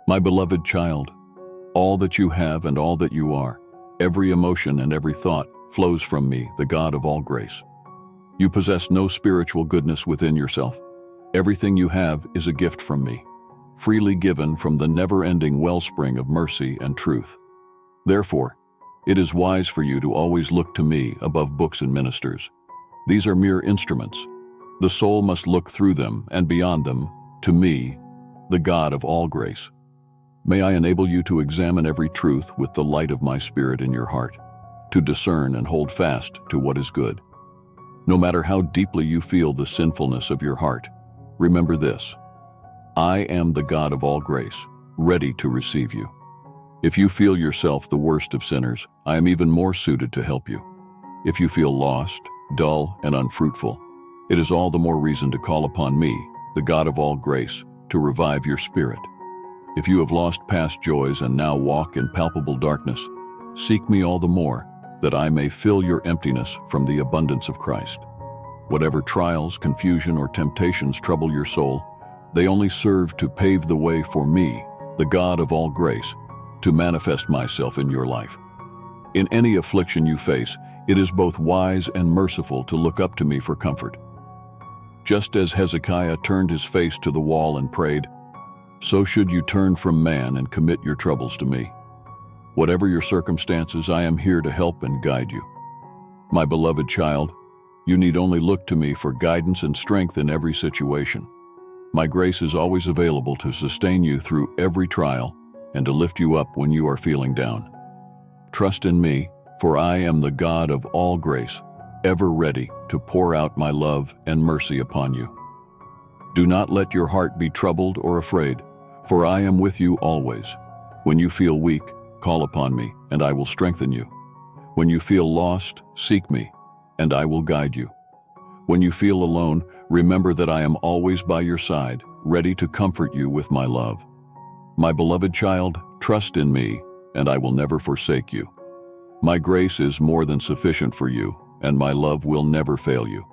My beloved child, all that you have and all that you are, every emotion and every thought flows from me, the God of all grace. You possess no spiritual goodness within yourself. Everything you have is a gift from me, freely given from the never-ending wellspring of mercy and truth. Therefore, it is wise for you to always look to me above books and ministers. These are mere instruments. The soul must look through them and beyond them to me, the God of all grace. May I enable you to examine every truth with the light of my Spirit in your heart, to discern and hold fast to what is good. No matter how deeply you feel the sinfulness of your heart, remember this: I am the God of all grace, ready to receive you. If you feel yourself the worst of sinners, I am even more suited to help you. If you feel lost, dull, and unfruitful, it is all the more reason to call upon me, the God of all grace, to revive your spirit. If you have lost past joys and now walk in palpable darkness, seek me all the more, that I may fill your emptiness from the abundance of Christ. Whatever trials, confusion, or temptations trouble your soul, they only serve to pave the way for me, the God of all grace, to manifest myself in your life. In any affliction you face, it is both wise and merciful to look up to me for comfort. Just as Hezekiah turned his face to the wall and prayed, so should you turn from man and commit your troubles to me. Whatever your circumstances, I am here to help and guide you. My beloved child, you need only look to me for guidance and strength in every situation. My grace is always available to sustain you through every trial and to lift you up when you are feeling down. Trust in me, for I am the God of all grace, ever ready to pour out my love and mercy upon you. Do not let your heart be troubled or afraid, for I am with you always. When you feel weak, call upon me, and I will strengthen you. When you feel lost, seek me, and I will guide you. When you feel alone, remember that I am always by your side, ready to comfort you with my love. My beloved child, trust in me, and I will never forsake you. My grace is more than sufficient for you, and my love will never fail you.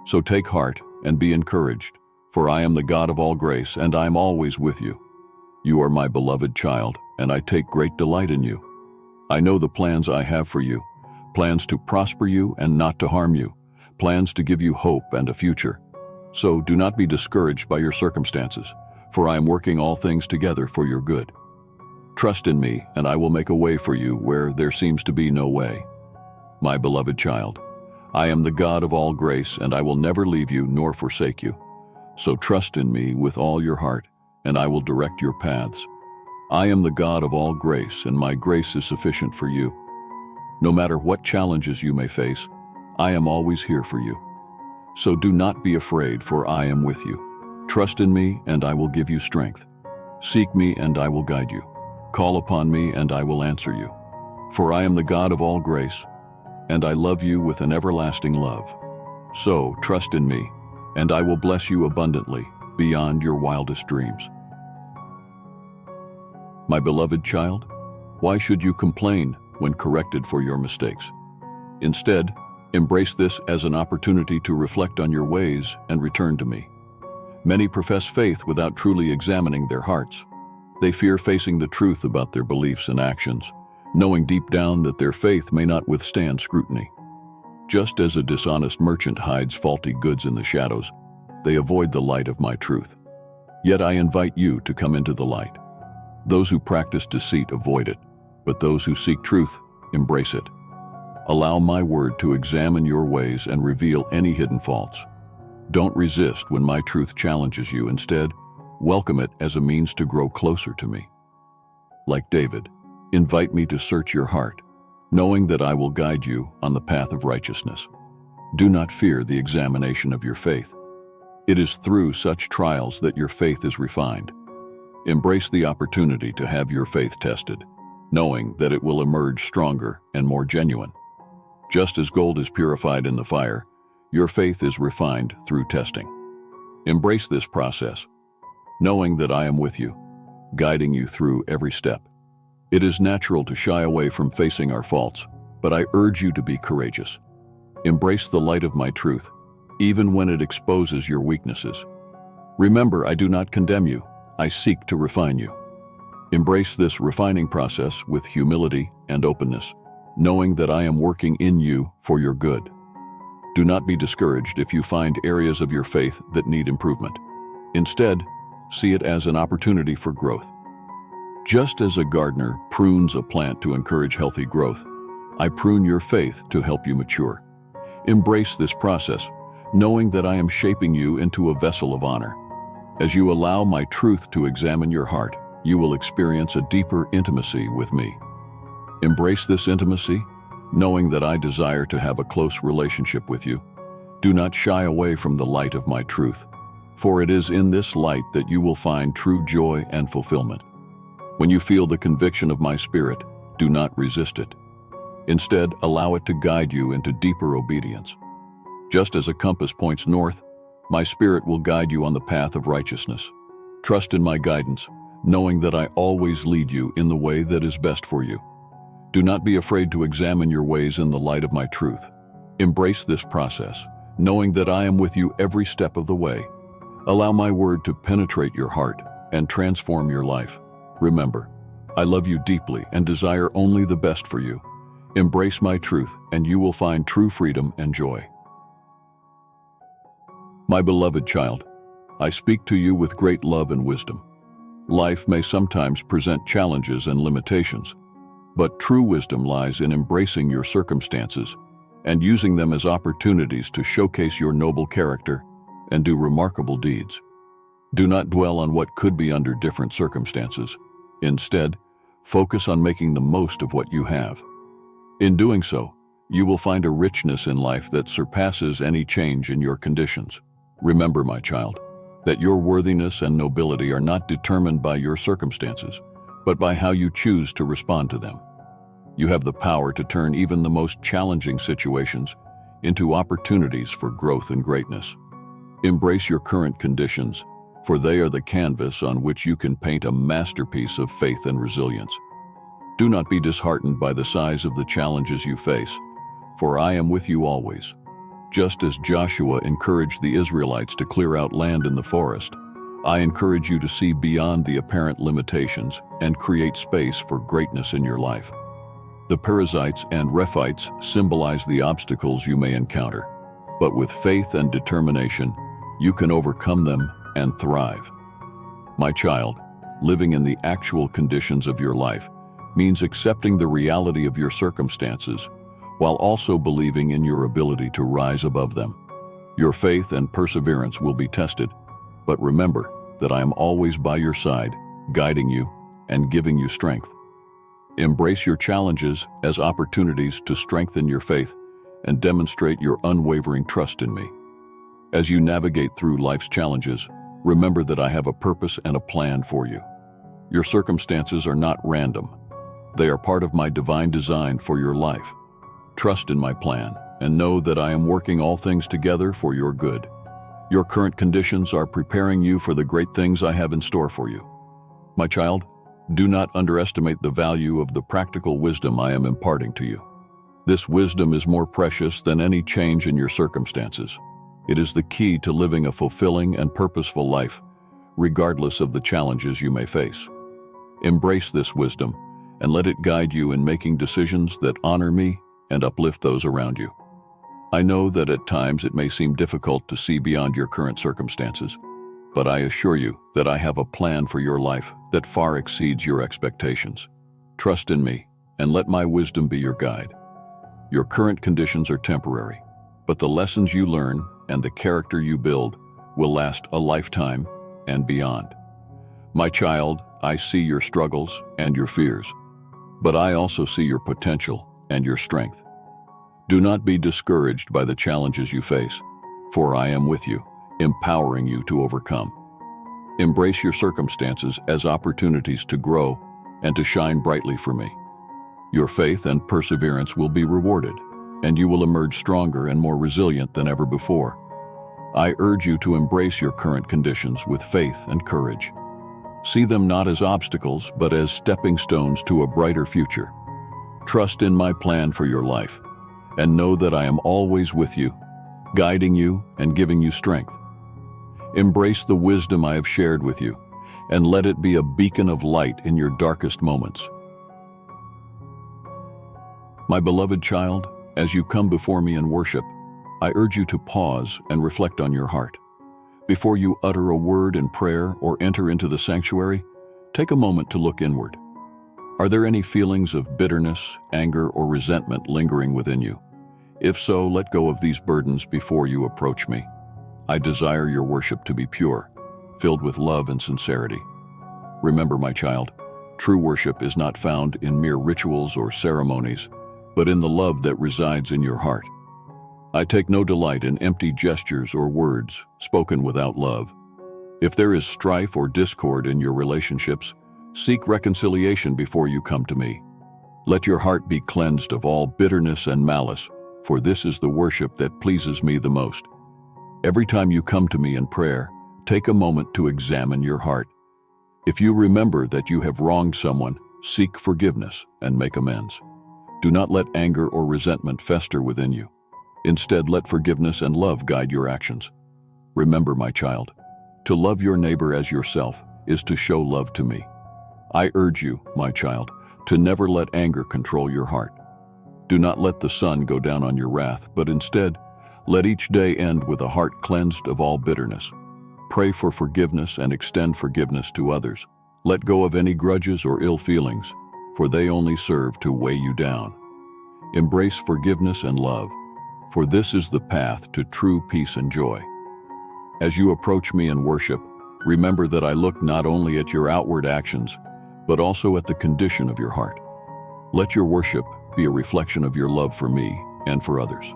So take heart and be encouraged, for I am the God of all grace, and I am always with you. You are my beloved child, and I take great delight in you. I know the plans I have for you, plans to prosper you and not to harm you, plans to give you hope and a future. So do not be discouraged by your circumstances, for I am working all things together for your good. Trust in me, and I will make a way for you where there seems to be no way. My beloved child, I am the God of all grace, and I will never leave you nor forsake you. So trust in me with all your heart, and I will direct your paths. I am the God of all grace, and my grace is sufficient for you. No matter what challenges you may face, I am always here for you. So do not be afraid, for I am with you. Trust in me, and I will give you strength. Seek me, and I will guide you. Call upon me, and I will answer you. For I am the God of all grace, and I love you with an everlasting love. So trust in me, and I will bless you abundantly, beyond your wildest dreams. My beloved child, why should you complain when corrected for your mistakes? Instead, embrace this as an opportunity to reflect on your ways and return to me. Many profess faith without truly examining their hearts. They fear facing the truth about their beliefs and actions, knowing deep down that their faith may not withstand scrutiny. Just as a dishonest merchant hides faulty goods in the shadows, they avoid the light of my truth. Yet I invite you to come into the light. Those who practice deceit avoid it, but those who seek truth embrace it. Allow my word to examine your ways and reveal any hidden faults. Don't resist when my truth challenges you. Instead, welcome it as a means to grow closer to me. Like David, invite me to search your heart, knowing that I will guide you on the path of righteousness. Do not fear the examination of your faith. It is through such trials that your faith is refined. Embrace the opportunity to have your faith tested, knowing that it will emerge stronger and more genuine. Just as gold is purified in the fire, your faith is refined through testing. Embrace this process, knowing that I am with you, guiding you through every step. It is natural to shy away from facing our faults, but I urge you to be courageous. Embrace the light of my truth, even when it exposes your weaknesses. Remember, I do not condemn you. I seek to refine you. Embrace this refining process with humility and openness, knowing that I am working in you for your good. Do not be discouraged if you find areas of your faith that need improvement. Instead, see it as an opportunity for growth. Just as a gardener prunes a plant to encourage healthy growth, I prune your faith to help you mature. Embrace this process, knowing that I am shaping you into a vessel of honor. As you allow my truth to examine your heart, you will experience a deeper intimacy with me. Embrace this intimacy, knowing that I desire to have a close relationship with you. Do not shy away from the light of my truth, for it is in this light that you will find true joy and fulfillment. When you feel the conviction of my spirit, do not resist it. Instead, allow it to guide you into deeper obedience. Just as a compass points north, my spirit will guide you on the path of righteousness. Trust in my guidance, knowing that I always lead you in the way that is best for you. Do not be afraid to examine your ways in the light of my truth. Embrace this process, knowing that I am with you every step of the way. Allow my word to penetrate your heart and transform your life. Remember, I love you deeply and desire only the best for you. Embrace my truth, and you will find true freedom and joy. My beloved child, I speak to you with great love and wisdom. Life may sometimes present challenges and limitations, but true wisdom lies in embracing your circumstances and using them as opportunities to showcase your noble character and do remarkable deeds. Do not dwell on what could be under different circumstances. Instead, focus on making the most of what you have. In doing so, you will find a richness in life that surpasses any change in your conditions. Remember, my child, that your worthiness and nobility are not determined by your circumstances, but by how you choose to respond to them. You have the power to turn even the most challenging situations into opportunities for growth and greatness. Embrace your current conditions, for they are the canvas on which you can paint a masterpiece of faith and resilience. Do not be disheartened by the size of the challenges you face, for I am with you always. Just as Joshua encouraged the Israelites to clear out land in the forest, I encourage you to see beyond the apparent limitations and create space for greatness in your life. The Perizzites and Rephites symbolize the obstacles you may encounter, but with faith and determination, you can overcome them and thrive. My child, living in the actual conditions of your life means accepting the reality of your circumstances while also believing in your ability to rise above them. Your faith and perseverance will be tested, but remember that I am always by your side, guiding you and giving you strength. Embrace your challenges as opportunities to strengthen your faith and demonstrate your unwavering trust in me. As you navigate through life's challenges, remember that I have a purpose and a plan for you. Your circumstances are not random. They are part of my divine design for your life. Trust in my plan and know that I am working all things together for your good. Your current conditions are preparing you for the great things I have in store for you. My child, do not underestimate the value of the practical wisdom I am imparting to you. This wisdom is more precious than any change in your circumstances. It is the key to living a fulfilling and purposeful life, regardless of the challenges you may face. Embrace this wisdom and let it guide you in making decisions that honor me and uplift those around you. I know that at times it may seem difficult to see beyond your current circumstances, but I assure you that I have a plan for your life that far exceeds your expectations. Trust in me and let my wisdom be your guide. Your current conditions are temporary, but the lessons you learn and the character you build will last a lifetime and beyond. My child, I see your struggles and your fears, but I also see your potential and your strength. Do not be discouraged by the challenges you face, for I am with you, empowering you to overcome. Embrace your circumstances as opportunities to grow and to shine brightly for me. Your faith and perseverance will be rewarded, and you will emerge stronger and more resilient than ever before. I urge you to embrace your current conditions with faith and courage. See them not as obstacles, but as stepping stones to a brighter future. Trust in my plan for your life, and know that I am always with you, guiding you and giving you strength. Embrace the wisdom I have shared with you, and let it be a beacon of light in your darkest moments. My beloved child, as you come before me in worship, I urge you to pause and reflect on your heart. Before you utter a word in prayer or enter into the sanctuary, take a moment to look inward. Are there any feelings of bitterness, anger, or resentment lingering within you? If so, let go of these burdens before you approach me. I desire your worship to be pure, filled with love and sincerity. Remember, my child, true worship is not found in mere rituals or ceremonies, but in the love that resides in your heart. I take no delight in empty gestures or words spoken without love. If there is strife or discord in your relationships, seek reconciliation before you come to me. Let your heart be cleansed of all bitterness and malice, for this is the worship that pleases me the most. Every time you come to me in prayer, take a moment to examine your heart. If you remember that you have wronged someone, seek forgiveness and make amends. Do not let anger or resentment fester within you. Instead, let forgiveness and love guide your actions. Remember, my child, to love your neighbor as yourself is to show love to me. I urge you, my child, to never let anger control your heart. Do not let the sun go down on your wrath, but instead, let each day end with a heart cleansed of all bitterness. Pray for forgiveness and extend forgiveness to others. Let go of any grudges or ill feelings, for they only serve to weigh you down. Embrace forgiveness and love, for this is the path to true peace and joy. As you approach me in worship, remember that I look not only at your outward actions, but also at the condition of your heart. Let your worship be a reflection of your love for me and for others.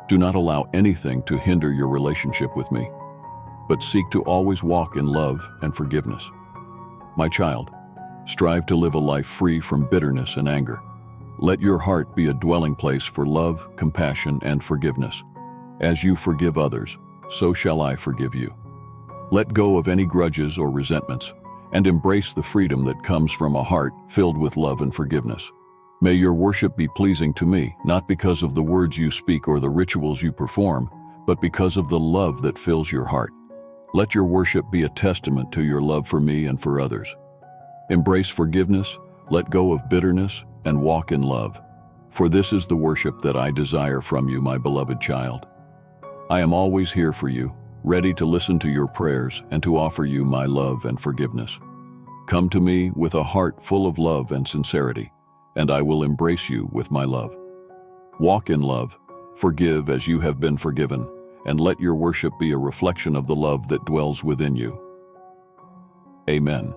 Do not allow anything to hinder your relationship with me, but seek to always walk in love and forgiveness. My child, strive to live a life free from bitterness and anger. Let your heart be a dwelling place for love, compassion, and forgiveness. As you forgive others, so shall I forgive you. Let go of any grudges or resentments, and embrace the freedom that comes from a heart filled with love and forgiveness. May your worship be pleasing to me, not because of the words you speak or the rituals you perform, but because of the love that fills your heart. Let your worship be a testament to your love for me and for others. Embrace forgiveness, let go of bitterness, and walk in love. For this is the worship that I desire from you, my beloved child. I am always here for you, ready to listen to your prayers and to offer you my love and forgiveness. Come to me with a heart full of love and sincerity, and I will embrace you with my love. Walk in love, forgive as you have been forgiven, and let your worship be a reflection of the love that dwells within you. Amen.